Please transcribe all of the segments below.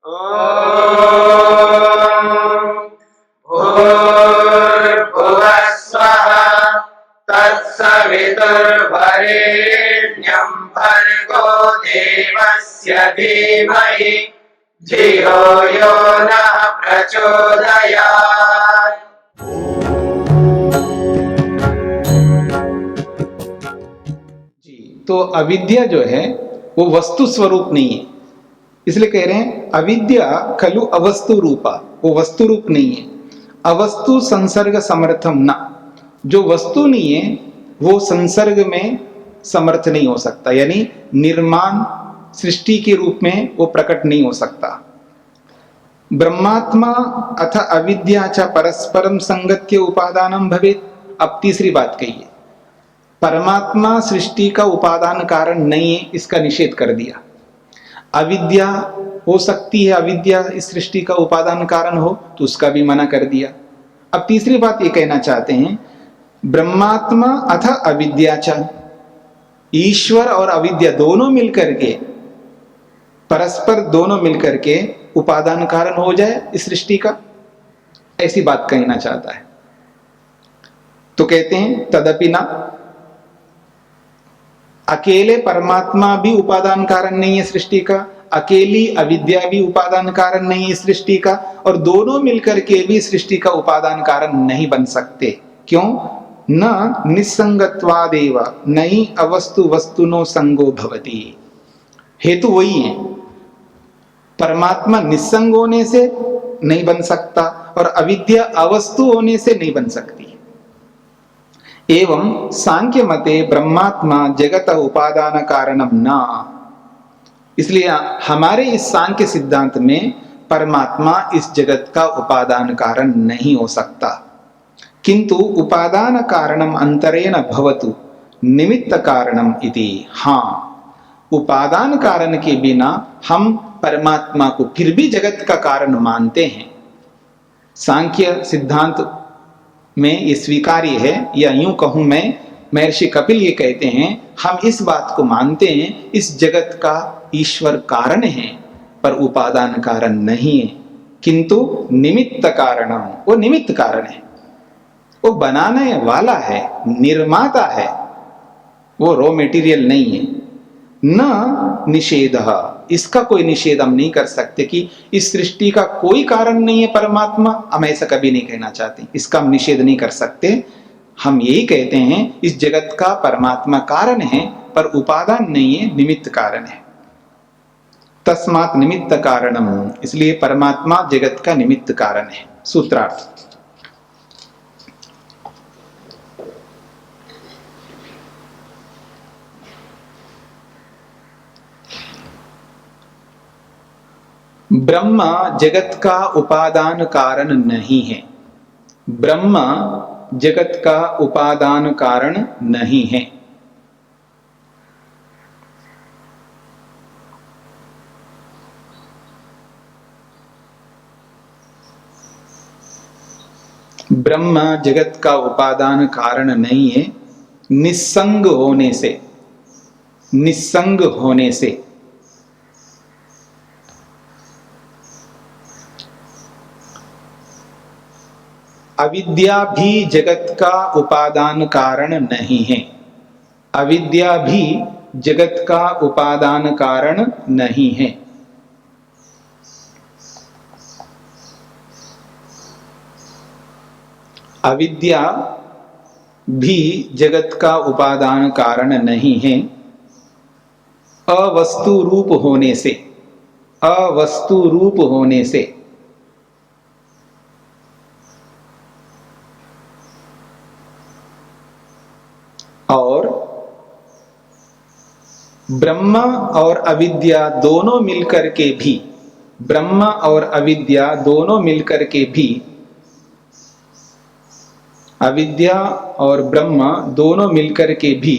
भूर्भुवः स्वः तत्सवितुर्वरेण्यं भर्गो देवस्य धीमहि धियो यो नः प्रचोदयात्। तो अविद्या जो है वो वस्तु स्वरूप नहीं है, इसलिए कह रहे हैं अविद्या खलु अवस्तु रूपा, वो वस्तु रूप नहीं है। अवस्तु संसर्ग समर्थम न, जो वस्तु नहीं है वो संसर्ग में समर्थ नहीं हो सकता, यानी निर्माण सृष्टि के रूप में वो प्रकट नहीं हो सकता। ब्रह्मात्मा अथ अविद्या च परस्परम संगत्य उपादानम भवेत्। अब तीसरी बात कही है, परमात्मा सृष्टि का उपादान कारण नहीं है, इसका निषेध कर दिया। अविद्या हो सकती है, अविद्या इस सृष्टि का उपादान कारण हो, तो उसका भी मना कर दिया। अब तीसरी बात ये कहना चाहते हैं, ब्रह्मात्मा अथ अविद्या च, ईश्वर और अविद्या दोनों मिलकर के, परस्पर दोनों मिलकर के उपादान कारण हो जाए इस सृष्टि का, ऐसी बात कहना चाहता है। तो कहते हैं तदपि ना, अकेले परमात्मा भी उपादान कारण नहीं है सृष्टि का, अकेली अविद्या भी उपादान कारण नहीं है सृष्टि का, और दोनों मिलकर के भी सृष्टि का उपादान कारण नहीं बन सकते। क्यों? न निसंगत्वादेव नहीं अवस्तु वस्तुनो संगो भवति। हेतु वही है, परमात्मा निसंग होने से नहीं बन सकता और अविद्या अवस्तु होने से नहीं बन सकती। एवं सांख्य मते ब्रह्मात्मा जगत उपादान कारणम न, इसलिए हमारे इस सांख्य सिद्धांत में परमात्मा इस जगत का उपादान कारण नहीं हो सकता। किंतु उपादान कारणम अंतरेण भवतु निमित्त कारणम इति। हाँ, उपादान कारण के बिना हम परमात्मा को फिर भी जगत का कारण मानते हैं। सांख्य सिद्धांत में ये स्वीकार्य है, या यूं कहूं मैं, महर्षि कपिल ये कहते हैं, हम इस बात को मानते हैं इस जगत का ईश्वर कारण है पर उपादान कारण नहीं है, किंतु निमित्त कारण, वो निमित्त कारण है, वो बनाने वाला है, निर्माता है, वो रॉ मेटीरियल नहीं है। न निषेध, इसका कोई निषेध हम नहीं कर सकते कि इस सृष्टि का कोई कारण नहीं है परमात्मा, हम ऐसा कभी नहीं कहना चाहते, इसका हम निषेध नहीं कर सकते। हम यही कहते हैं इस जगत का परमात्मा कारण है पर उपादान नहीं है, निमित्त कारण है। तस्मात् निमित्त कारणम, इसलिए परमात्मा जगत का निमित्त कारण है। सूत्रार्थ, ब्रह्म जगत का उपादान कारण नहीं है, ब्रह्म जगत का उपादान कारण नहीं है। ब्रह्म जगत का उपादान कारण नहीं है निस्संग होने से, निस्संग होने से। अविद्या भी जगत का उपादान कारण नहीं है, अविद्या भी जगत का उपादान कारण नहीं है। अविद्या भी जगत का उपादान कारण नहीं है अवस्तु रूप होने से, अवस्तु रूप होने से। और ब्रह्म और अविद्या दोनों मिलकर के भी, ब्रह्म और अविद्या दोनों मिलकर के भी, अविद्या और ब्रह्म दोनों मिलकर के भी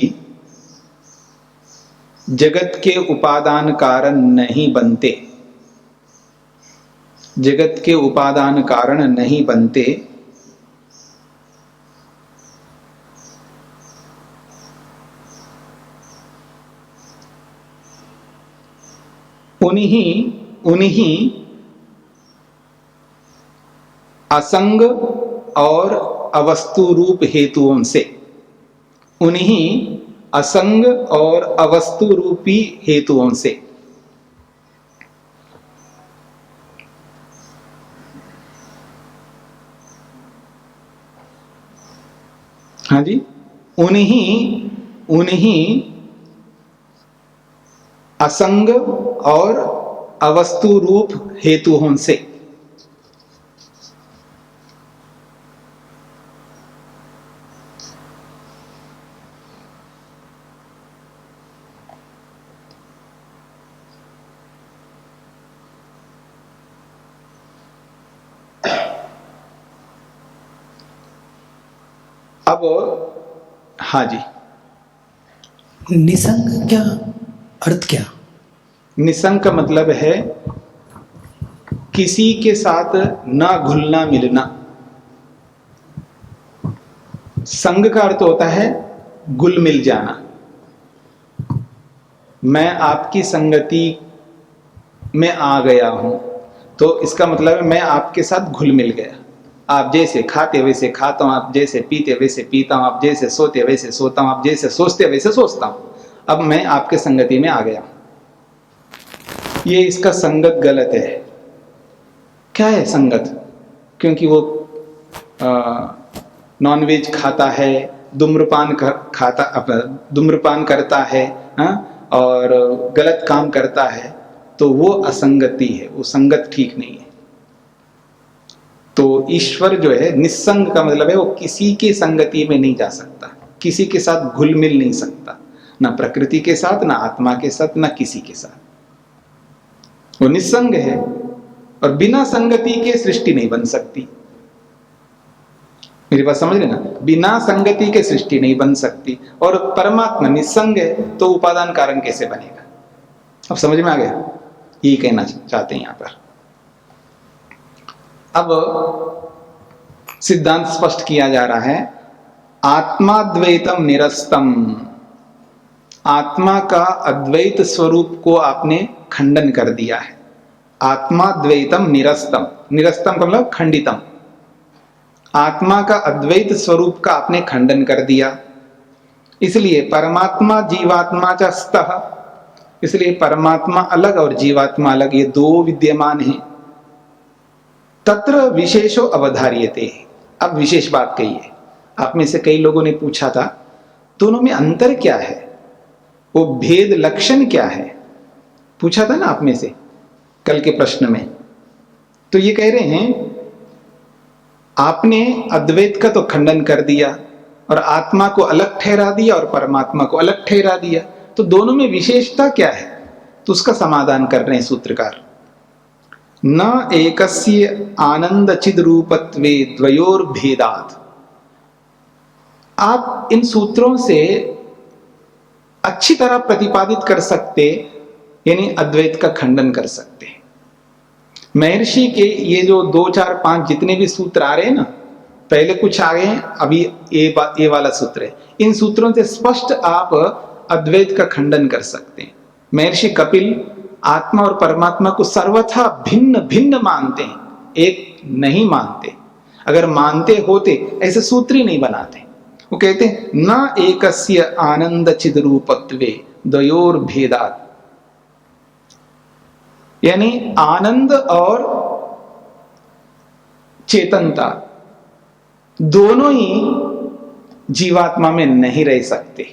जगत के उपादान कारण नहीं बनते, जगत के उपादान कारण नहीं बनते। उन्हीं असंग और अवस्तु रूप हेतुओं से, उन्हीं असंग और अवस्तु रूपी हेतुओं से। हाँ जी, उन्हीं असंग और अवस्तु रूप हेतुओं से। अब हाँ जी, निसंग क्या अर्थ क्या? निसंग का मतलब है किसी के साथ ना घुलना मिलना। संग का अर्थ होता है घुल मिल जाना। मैं आपकी संगति में आ गया हूं, तो इसका मतलब है मैं आपके साथ घुल मिल गया। आप जैसे खाते वैसे खाता हूं, आप जैसे पीते वैसे पीता हूं, आप जैसे सोते वैसे सोता हूं, आप जैसे सोचते वैसे सोचता हूं। अब मैं आपके संगति में आ गया। ये इसका संगत गलत है। क्या है संगत? क्योंकि वो नॉनवेज खाता है, धूम्रपान करता है, और गलत काम करता है, तो वो असंगति है, वो संगत ठीक नहीं है। तो ईश्वर जो है निस्संग का मतलब है वो किसी की संगति में नहीं जा सकता, किसी के साथ घुल मिल नहीं सकता, ना प्रकृति के साथ, ना आत्मा के साथ, ना किसी के साथ। वो निस्संग है और बिना संगति के सृष्टि नहीं बन सकती। मेरी बात समझ लेना, बिना संगति के सृष्टि नहीं बन सकती। और परमात्मा निस्संग है तो उपादान कारण कैसे बनेगा? अब समझ में आ गया? यही कहना चाहते हैं यहां पर। अब सिद्धांत स्पष्ट किया जा रहा है, आत्माद्वैतम निरस्तम। आत्मा का अद्वैत स्वरूप को आपने खंडन कर दिया है। आत्माद्वैतम निरस्तम, निरस्तम का मतलब खंडितम। आत्मा का अद्वैत स्वरूप का आपने खंडन कर दिया। इसलिए परमात्मा जीवात्मा च स्तः, इसलिए परमात्मा अलग और जीवात्मा अलग, ये दो विद्यमान हैं। तत्र विशेषो अवधार्यते। अब विशेष बात कही है। आप में से कई लोगों ने पूछा था दोनों में अंतर क्या है, वो भेद लक्षण क्या है, पूछा था ना आप में से कल के प्रश्न में। तो ये कह रहे हैं आपने अद्वैत का तो खंडन कर दिया और आत्मा को अलग ठहरा दिया और परमात्मा को अलग ठहरा दिया, तो दोनों में विशेषता क्या है? तो उसका समाधान कर रहे हैं सूत्रकार। न एकस्य आनंद चिद रूपत्वे द्वयोर भेदात। आप इन सूत्रों से अच्छी तरह प्रतिपादित कर सकते, यानी अद्वैत का खंडन कर सकते। महर्षि के ये जो 2, 4, 5 जितने भी सूत्र आ रहे हैं ना, पहले कुछ आ गए हैं, अभी ये वाला सूत्र है। इन सूत्रों से स्पष्ट आप अद्वैत का खंडन कर सकते हैं। महर्षि कपिल आत्मा और परमात्मा को सर्वथा भिन्न भिन्न मानते हैं, एक नहीं मानते। अगर मानते होते ऐसे सूत्र ही नहीं बनाते। वो कहते हैं न एकस्य आनंद चिद रूपत्वे द्वयोर भेदात, यानी आनंद और चेतनता दोनों ही जीवात्मा में नहीं रह सकते,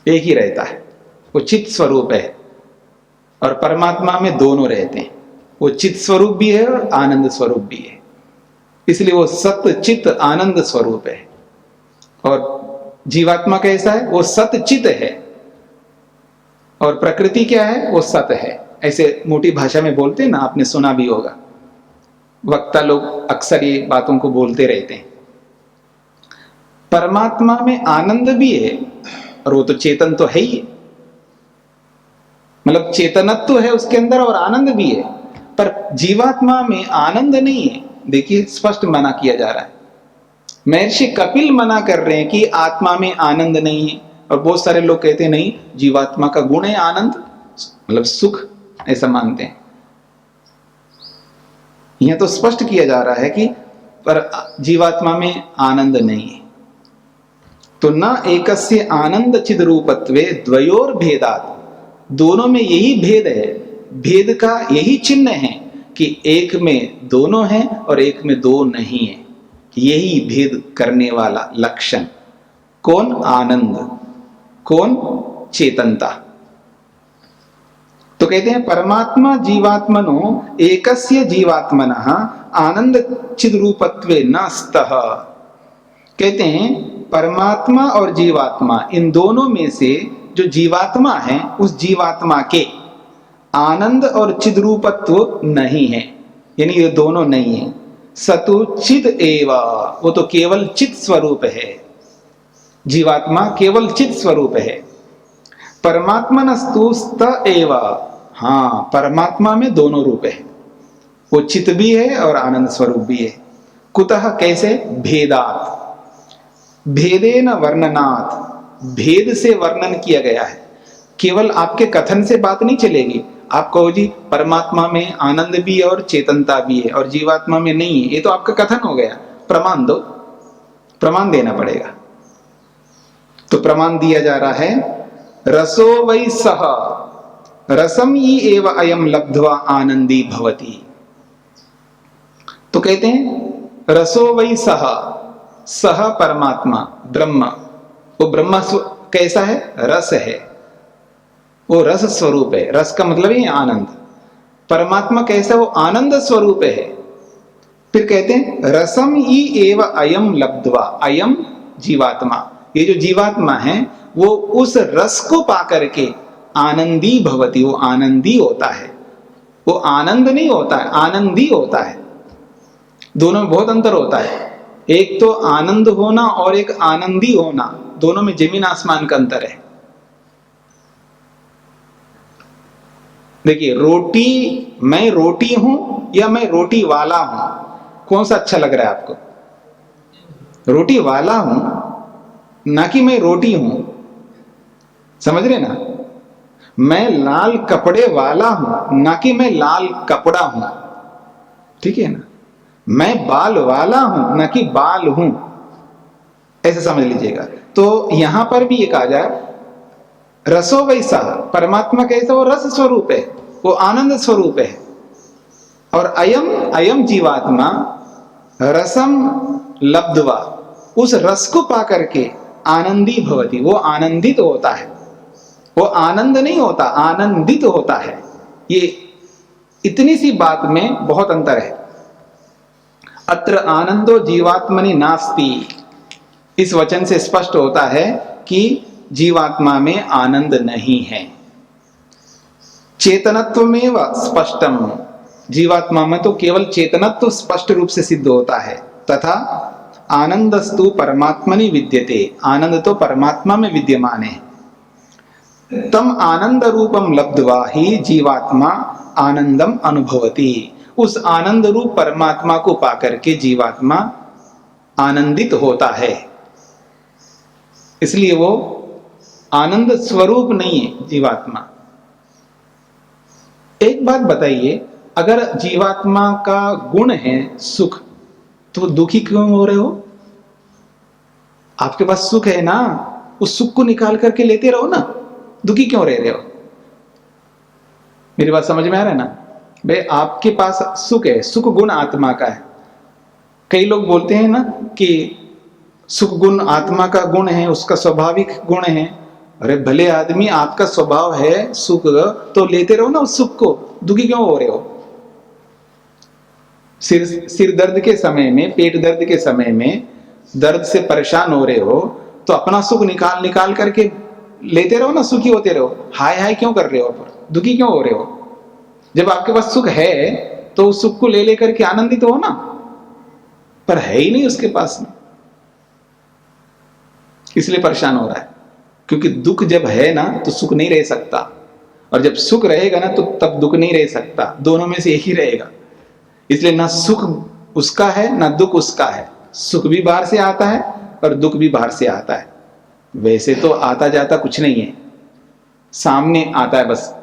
एक ही रहता है, वो चित स्वरूप है। और परमात्मा में दोनों रहते हैं, वो चित स्वरूप भी है और आनंद स्वरूप भी है। इसलिए वो सत चित आनंद स्वरूप है। और जीवात्मा कैसा है? वो सत चित है और प्रकृति क्या है? वो सत है। ऐसे मोटी भाषा में बोलते हैं ना, आपने सुना भी होगा, वक्ता लोग अक्सर ये बातों को बोलते रहते हैं। परमात्मा में आनंद भी है और वो तो चेतन तो है ही, मतलब चेतनत्व है उसके अंदर और आनंद भी है। पर जीवात्मा में आनंद नहीं है। देखिए स्पष्ट मना किया जा रहा है। महर्षि कपिल मना कर रहे हैं कि आत्मा में आनंद नहीं है, और बहुत सारे लोग कहते हैं नहीं, जीवात्मा का गुण है आनंद, मतलब सुख, ऐसा मानते हैं। यह तो स्पष्ट किया जा रहा है कि पर जीवात्मा में आनंद नहीं है। तो न एकस्य आनंद चिद रूपत्वे द्वयोर भेदात, दोनों में यही भेद है, भेद का यही चिन्ह है कि एक में दोनों हैं और एक में दो नहीं है। यही भेद करने वाला लक्षण। कौन? आनंद। कौन? चेतनता। तो कहते हैं परमात्मा जीवात्मनो एकस्य जीवात्मनः आनंद चिद रूपत्वे न स्तः। कहते हैं परमात्मा और जीवात्मा, इन दोनों में से जो जीवात्मा है उस जीवात्मा के आनंद और चिद रूपत्व नहीं है, यानी ये दोनों नहीं है। सतु चिद एव, वो तो केवल चित स्वरूप है। जीवात्मा केवल चित स्वरूप है। परमात्मनस्तु स्त एव, हाँ परमात्मा में दोनों रूप है, वो चित भी है और आनंद स्वरूप भी है। कुतः, कैसे? भेदात, भेदेन वर्णनात्, भेद से वर्णन किया गया है। केवल आपके कथन से बात नहीं चलेगी। आप कहो जी परमात्मा में आनंद भी है और चेतनता भी है और जीवात्मा में नहीं है, ये तो आपका कथन हो गया। प्रमाण दो, प्रमाण देना पड़ेगा। तो प्रमाण दिया जा रहा है, रसो वै सह रसम ही एव अयम लब्ध्वा आनंदी भवति। तो कहते हैं रसो वै सह, सह परमात्मा ब्रह्म, वो ब्रह्म कैसा है? रस है, वो रस स्वरूप है। रस का मतलब है आनंद। परमात्मा कैसा? वो आनंद स्वरूप है। फिर कहते हैं रसम ही एव अयम लब्ध्वा, अयम जीवात्मा, ये जो जीवात्मा है वो उस रस को पाकर के आनंदी भवति, वो आनंदी होता है। वो आनंद नहीं होता है, आनंदी होता है। दोनों में बहुत अंतर होता है। एक तो आनंद होना और एक आनंदी होना, दोनों में जमीन आसमान का अंतर है। देखिए रोटी, मैं रोटी हूं या मैं रोटी वाला हूं, कौन सा अच्छा लग रहा है आपको? रोटी वाला हूं, ना कि मैं रोटी हूं। समझ रहे ना? मैं लाल कपड़े वाला हूं, ना कि मैं लाल कपड़ा हूं। ठीक है ना? मैं बाल वाला हूं, ना कि बाल हूं। ऐसे समझ लीजिएगा। तो यहां पर भी ये कहा जाए रसो वैसा, परमात्मा कैसा? वो रस स्वरूप है, वो आनंद स्वरूप है। और अयम, अयम जीवात्मा रसम लब्ध्वा, उस रस को पा करके आनंदी भवति, वो आनंदित होता है। वो आनंद नहीं होता, आनंदित होता है। ये इतनी सी बात में बहुत अंतर है। अत्र आनंदो जीवात्मनि नास्ति, इस वचन से स्पष्ट होता है कि जीवात्मा में आनंद नहीं है। चेतनत्वमेव स्पष्टम, जीवात्मा में तो केवल चेतनत्व स्पष्ट रूप से सिद्ध होता है। तथा आनंदस्तु परमात्मनि विद्यते, आनंद तो परमात्मा में विद्यमान है। तम आनंद रूपम लब्ध्वा ही जीवात्मा आनंदम अनुभवति, उस आनंद रूप परमात्मा को पाकर के जीवात्मा आनंदित होता है। इसलिए वो आनंद स्वरूप नहीं है जीवात्मा। एक बात बताइए, अगर जीवात्मा का गुण है सुख, तो दुखी क्यों हो रहे हो? आपके पास सुख है ना, उस सुख को निकाल करके लेते रहो ना, दुखी क्यों रह रहे हो? मेरी बात समझ में आ रहा है ना? भाई आपके पास सुख है, सुख गुण आत्मा का है। कई लोग बोलते हैं ना कि सुख गुण आत्मा का गुण है, उसका स्वाभाविक गुण है। अरे भले आदमी, आपका स्वभाव है सुख, तो लेते रहो ना उस सुख को, दुखी क्यों हो रहे हो? सिर दर्द के समय में, पेट दर्द के समय में दर्द से परेशान हो रहे हो, तो अपना सुख निकाल निकाल करके लेते रहो ना, सुखी होते रहो। हाय हाय क्यों कर रहे हो? पर दुखी क्यों हो रहे हो? जब आपके पास सुख है तो उस सुख को ले लेकर के आनंदित हो ना, पर है ही नहीं उसके पास में, इसलिए परेशान हो रहा है। क्योंकि दुख जब है ना तो सुख नहीं रह सकता, और जब सुख रहेगा ना तो तब दुख नहीं रह सकता। दोनों में से एक ही रहेगा। इसलिए ना सुख उसका है ना दुख उसका है। सुख भी बाहर से आता है और दुख भी बाहर से आता है। वैसे तो आता जाता कुछ नहीं है, सामने आता है, बस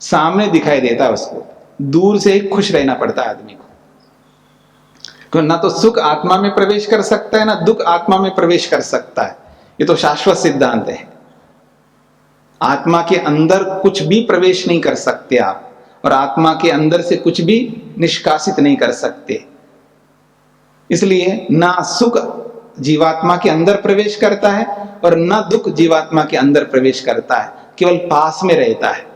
सामने दिखाई देता है उसको। दूर से ही खुश रहना पड़ता है आदमी को, क्योंकि ना तो सुख आत्मा में प्रवेश कर सकता है ना दुख आत्मा में प्रवेश कर सकता है। ये तो शाश्वत सिद्धांत है। आत्मा के अंदर कुछ भी प्रवेश नहीं कर सकते आप, और आत्मा के अंदर से कुछ भी निष्कासित नहीं कर सकते। इसलिए ना सुख जीवात्मा के अंदर प्रवेश करता है और ना दुख जीवात्मा के अंदर प्रवेश करता है, केवल पास में रहता है।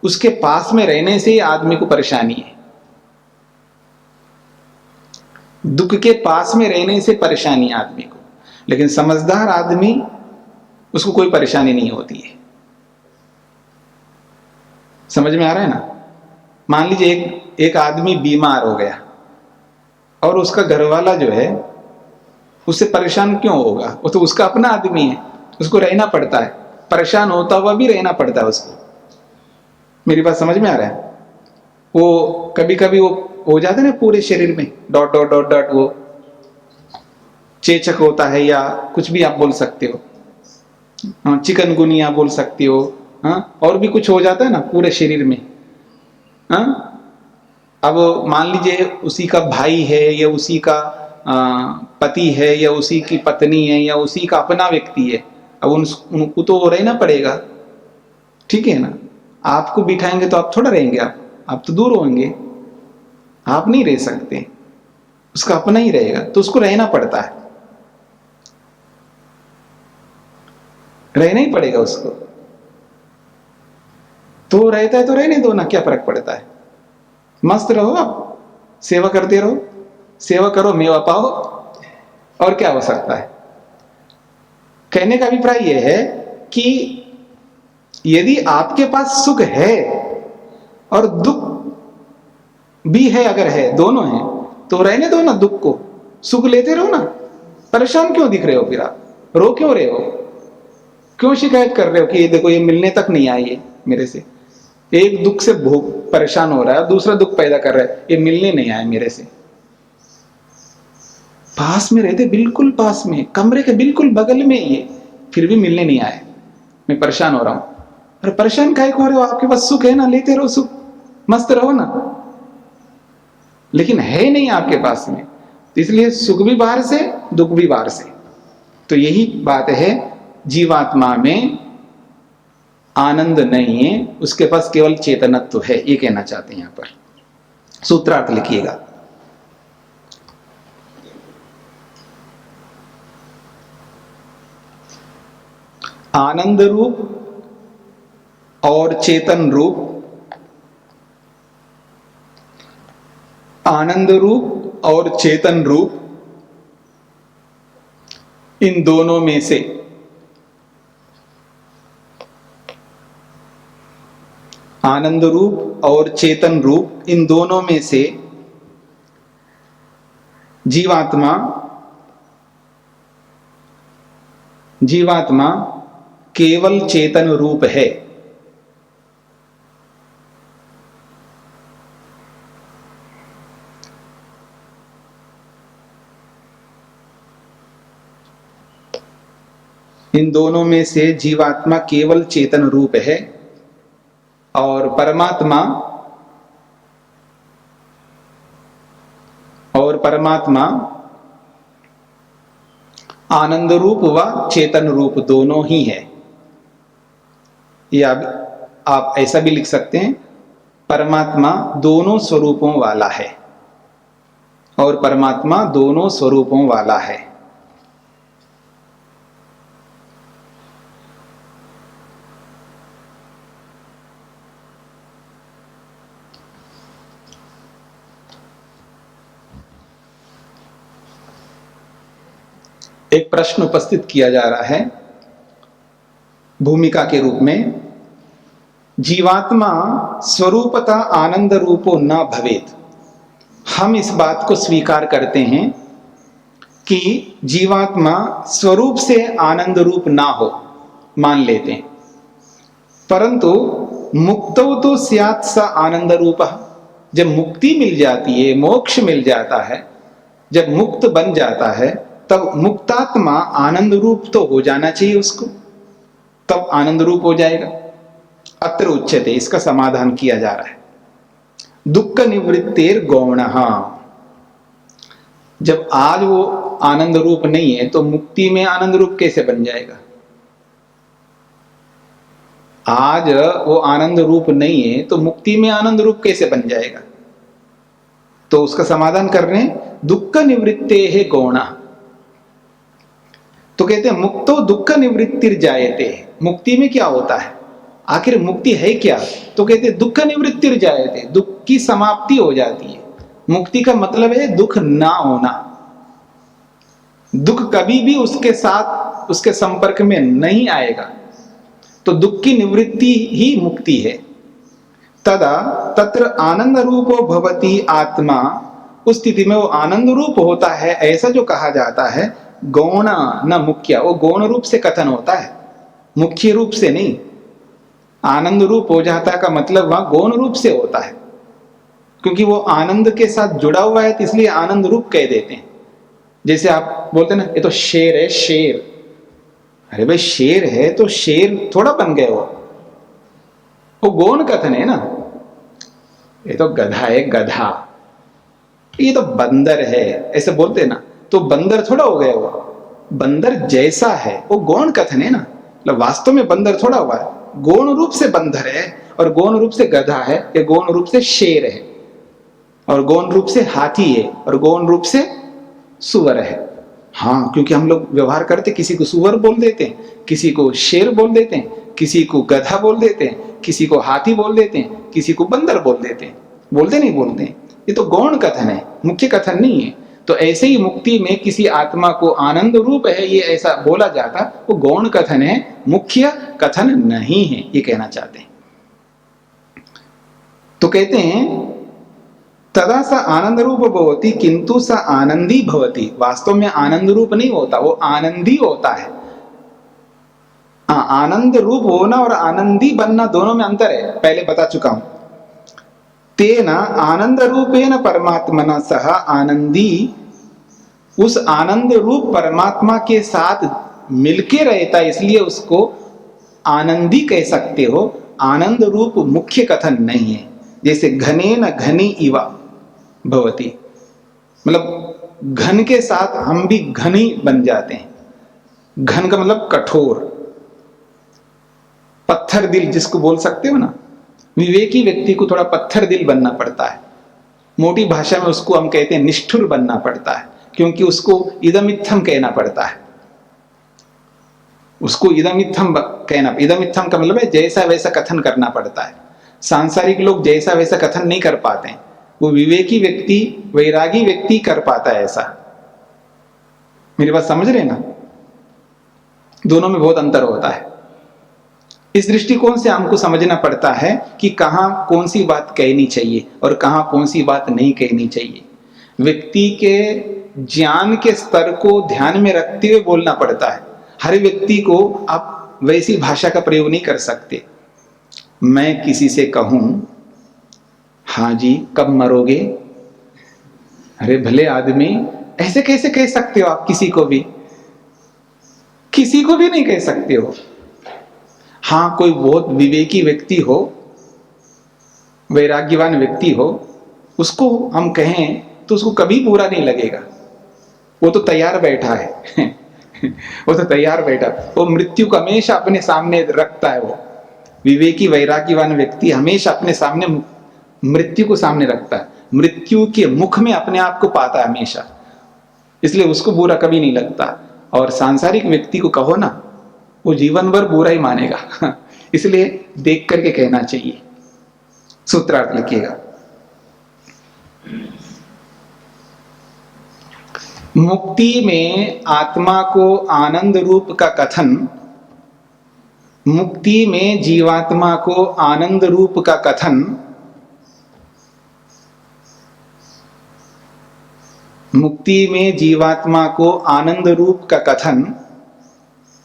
उसके पास में रहने से ही आदमी को परेशानी है। दुख के पास में रहने से परेशानी है आदमी को, लेकिन समझदार आदमी उसको कोई परेशानी नहीं होती है। समझ में आ रहा है ना? मान लीजिए एक आदमी बीमार हो गया और उसका घरवाला जो है उससे परेशान क्यों होगा? वो तो उसका अपना आदमी है, उसको रहना पड़ता है, परेशान होता हुआ भी रहना पड़ता है उसको। मेरी बात समझ में आ रहा है? वो कभी कभी वो हो जाता है ना पूरे शरीर में डॉट डॉट डॉट डॉट, वो चेचक होता है या कुछ भी आप बोल सकते हो, चिकनगुनिया बोल सकते हो, और भी कुछ हो जाता है ना पूरे शरीर में। अब मान लीजिए उसी का भाई है या उसी का पति है या उसी की पत्नी है या उसी का अपना व्यक्ति है, अब उनको तो रहना पड़ेगा, ठीक है ना? आपको बिठाएंगे तो आप थोड़ा रहेंगे, आप तो दूर होंगे, आप नहीं रह सकते, उसका अपना ही रहेगा, तो उसको रहना पड़ता है, रहना ही पड़ेगा उसको। तो रहता है तो रहने दो ना, क्या फर्क पड़ता है? मस्त रहो, आप सेवा करते रहो, सेवा करो, मेवा पाओ, और क्या हो सकता है? कहने का अभिप्राय यह है कि यदि आपके पास सुख है और दुख भी है, अगर है, दोनों है, तो रहने दो ना दुख को, सुख लेते रहो ना। परेशान क्यों दिख रहे हो? फिर आप रो क्यों रहे हो? क्यों शिकायत कर रहे हो कि ये देखो ये मिलने तक नहीं आई है मेरे से? एक दुख से भोग परेशान हो रहा है, दूसरा दुख पैदा कर रहा है, ये मिलने नहीं आया मेरे से। पास में रहते, बिल्कुल पास में, कमरे के बिल्कुल बगल में ये, फिर भी मिलने नहीं आए, मैं परेशान हो रहा हूं। अरे परेशान काहे को हो रहे हो? आपके पास सुख है ना, लेते रहो सुख, मस्त रहो ना। लेकिन है नहीं आपके पास में, तो इसलिए सुख भी बाहर से, दुख भी बाहर से। तो यही बात है, जीवात्मा में आनंद नहीं है, उसके पास केवल चेतनत्व है, ये कहना चाहते हैं यहां पर। सूत्रार्थ लिखिएगा। आनंद रूप और चेतन रूप, आनंद रूप और चेतन रूप, इन दोनों में से आनंद रूप और चेतन रूप, इन दोनों में से जीवात्मा केवल चेतन रूप है। इन दोनों में से जीवात्मा केवल चेतन रूप है और परमात्मा आनंद रूप व चेतन रूप दोनों ही है। या आप ऐसा भी लिख सकते हैं, परमात्मा दोनों स्वरूपों वाला है और परमात्मा दोनों स्वरूपों वाला है। एक प्रश्न उपस्थित किया जा रहा है भूमिका के रूप में, जीवात्मा स्वरूपतः आनंद रूपो न भवेत। हम इस बात को स्वीकार करते हैं कि जीवात्मा स्वरूप से आनंद रूप ना हो, मान लेते हैं, परंतु मुक्तो तो स्यात् स आनंद रूपः। जब मुक्ति मिल जाती है, मोक्ष मिल जाता है, जब मुक्त बन जाता है, तब मुक्तात्मा आनंद रूप तो हो जाना चाहिए उसको, तब आनंद रूप हो जाएगा। अत्र उच्यते, इसका समाधान किया जा रहा है। दुख निवृत्तिर गौणः। जब आज वो आनंद रूप नहीं है तो मुक्ति में आनंद रूप कैसे बन जाएगा? आज वो आनंद रूप नहीं है तो मुक्ति में आनंद रूप कैसे बन जाएगा? तो उसका समाधान कर रहे हैं, दुख निवृत्ते है गौणः। तो कहते हैं मुक्तो दुख निवृत्तिर जायते। मुक्ति में क्या होता है? आखिर मुक्ति है क्या? तो कहते हैं दुख निवृत्तिर जायते, दुख की समाप्ति हो जाती है। मुक्ति का मतलब है दुख ना होना। दुख कभी भी उसके साथ उसके संपर्क में नहीं आएगा, तो दुख की निवृत्ति ही मुक्ति है। तदा तत्र आनंद रूपो भवति आत्मा। उस स्थिति में वो आनंद रूप होता है, ऐसा जो कहा जाता है। गौण न मुख्य, वो गौण रूप से कथन होता है, मुख्य रूप से नहीं। आनंद रूप हो जाता का मतलब वहां गौण रूप से होता है, क्योंकि वो आनंद के साथ जुड़ा हुआ है, तो इसलिए आनंद रूप कह देते हैं। जैसे आप बोलते ना, ये तो शेर है, शेर। अरे भाई शेर है तो शेर थोड़ा बन गए वो गौण कथन है ना। ये तो गधा है, गधा। ये तो बंदर है, ऐसे बोलते ना, तो बंदर थोड़ा हो गया वो, बंदर जैसा है, वो गौण कथन है ना। मतलब वास्तव में बंदर थोड़ा हुआ है, गौण रूप से बंदर है, और गौण रूप से गधा है, या गौण रूप से शेर है, और गौण रूप से हाथी है, और गौण रूप से सुअर है। हाँ, क्योंकि हम लोग व्यवहार करते, किसी को सुअर बोल देते हैं, किसी को शेर बोल देते हैं, किसी को गधा बोल देते हैं, किसी को हाथी बोल देते हैं, किसी को बंदर बोल देते हैं। बोलते नहीं बोलते हैं, ये तो गौण कथन है, मुख्य कथन नहीं है। तो ऐसे ही मुक्ति में किसी आत्मा को आनंद रूप है, ये ऐसा बोला जाता, वो गौण कथन है, मुख्य कथन नहीं है, ये कहना चाहते हैं। तो कहते हैं तदा सा आनंद रूप भवति किंतु सा आनंदी भवति। वास्तव में आनंद रूप नहीं होता, वो आनंदी होता है। हाँ, आनंद रूप होना और आनंदी बनना दोनों में अंतर है, पहले बता चुका हूं। तेना आनंद रूपेण परमात्मना सह आनंदी, उस आनंद रूप परमात्मा के साथ मिलके रहता, इसलिए उसको आनंदी कह सकते हो। आनंद रूप मुख्य कथन नहीं है। जैसे घने न घनी इवा भवती, मतलब घन के साथ हम भी घनी बन जाते हैं। घन का मतलब कठोर, पत्थर दिल जिसको बोल सकते हो ना। विवेकी व्यक्ति को थोड़ा पत्थर दिल बनना पड़ता है। मोटी भाषा में उसको हम कहते हैं निष्ठुर बनना पड़ता है, क्योंकि उसको इदमित्थम कहना पड़ता है। उसको इदमित्थम कहना, इदमित्थम का मतलब है जैसा वैसा कथन करना पड़ता है। सांसारिक लोग जैसा वैसा कथन नहीं कर पाते हैं, वो विवेकी व्यक्ति, वैरागी व्यक्ति कर पाता है ऐसा। मेरी बात समझ रहे ना? दोनों में बहुत अंतर होता है। इस दृष्टिकोण से हमको समझना पड़ता है कि कहाँ कौन सी बात कहनी चाहिए और कहाँ कौन सी बात नहीं कहनी चाहिए। व्यक्ति के ज्ञान के स्तर को ध्यान में रखते हुए बोलना पड़ता है। हर व्यक्ति को आप वैसी भाषा का प्रयोग नहीं कर सकते। मैं किसी से कहूं, हाँ जी कब मरोगे, अरे भले आदमी, ऐसे कैसे कह सकते हो आप? किसी को भी नहीं कह सकते हो। हाँ, कोई बहुत विवेकी व्यक्ति हो, वैराग्यवान व्यक्ति हो, उसको हम कहें तो उसको कभी बुरा नहीं लगेगा। वो तो तैयार बैठा है वो तो तैयार बैठा, वो मृत्यु को हमेशा अपने सामने रखता है। वो विवेकी वैराग्यवान व्यक्ति हमेशा अपने सामने मृत्यु को सामने रखता है, मृत्यु के मुख में अपने आप को पाता है हमेशा, इसलिए उसको बुरा कभी नहीं लगता। और सांसारिक व्यक्ति को कहो ना, वो जीवन भर बुरा ही मानेगा इसलिए देख करके कहना चाहिए। सूत्रार्थ लिखिएगा। मुक्ति में आत्मा को आनंद रूप का कथन, मुक्ति में जीवात्मा को आनंद रूप का कथन, मुक्ति में जीवात्मा को आनंद रूप का कथन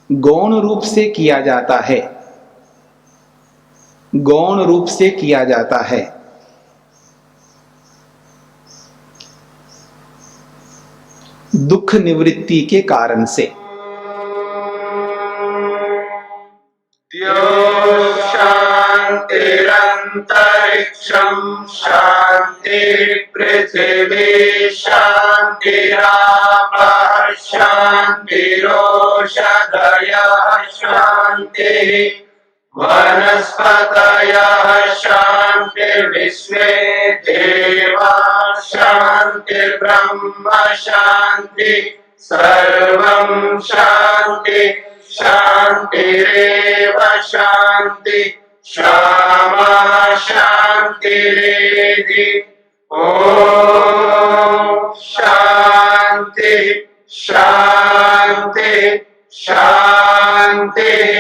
गौण रूप से किया जाता है, गौण रूप से किया जाता है। दुख निवृत्ति के कारण से। शांतिरंतरिक्षं शांति शान्ति पृथिवी शान्तिरापः शान्तिरोषधयः शान्तिः वनस्पतयः शान्तिर्विश्वे देवाः शान्तिर्ब्रह्म शान्ति सर्वं शान्ति शान्तिरेव शान्ति क्षमा शान्तिरेधि ॐ शान्ति शान्ति शान्तिः